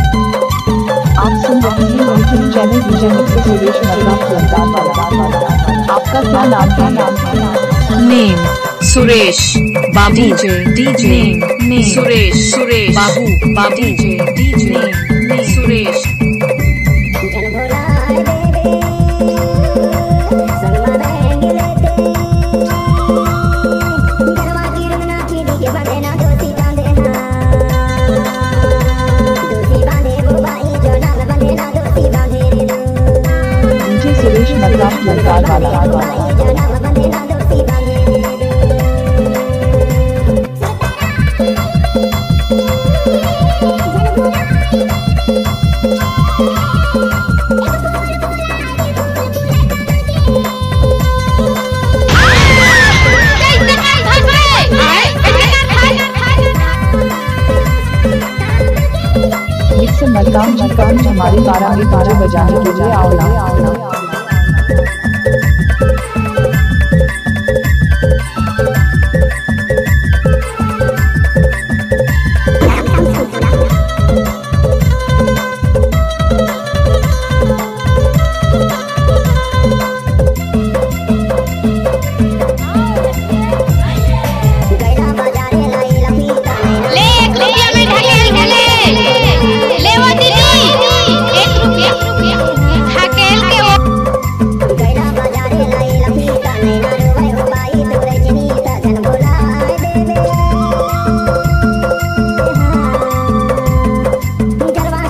आप सुन रहे हैं YouTube channel DJ mix Suresh वाला। आपका क्या नाम है? Name Suresh Babu DJ name Suresh Babu DJ Suresh. Suresh वाला। मकाम हमारी 12 बजाने के लिए आओ।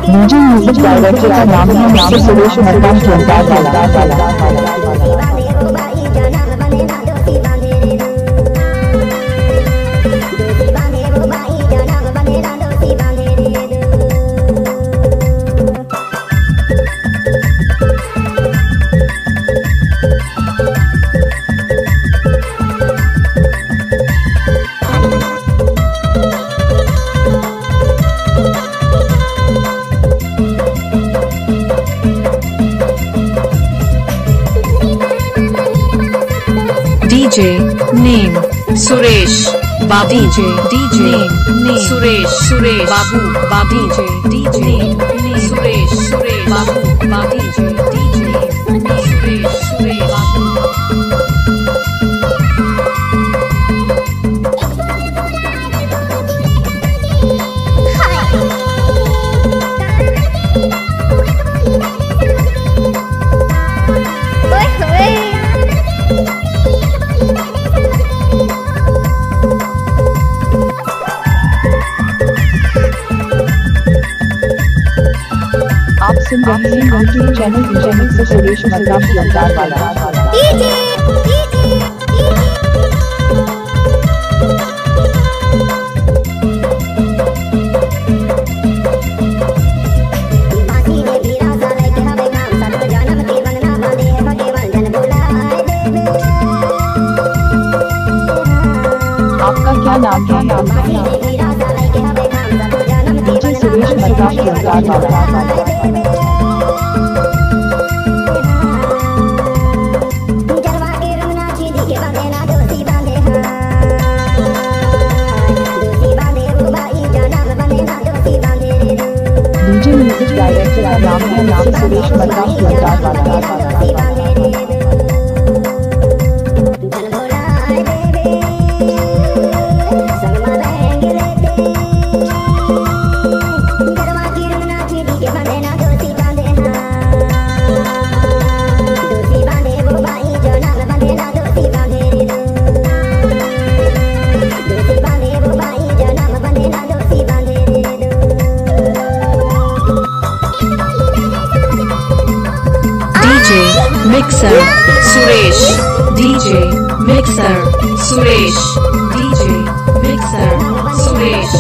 डीजे म्यूजिक डायरेक्टर का नाम है सुरेश वाला। DJ name Suresh Babu DJ name Suresh Babu DJ Suresh Babu DJ Suresh Babu. आप सुन रहे हैं YouTube channel DJ mix Suresh वाला। आपका क्या नाम है? डीजे सुरेश वाला। डीजे म्यूजिक डायरेक्टर का नाम है सुरेश वाला। Mixer Suresh DJ mixer Suresh DJ mixer Suresh.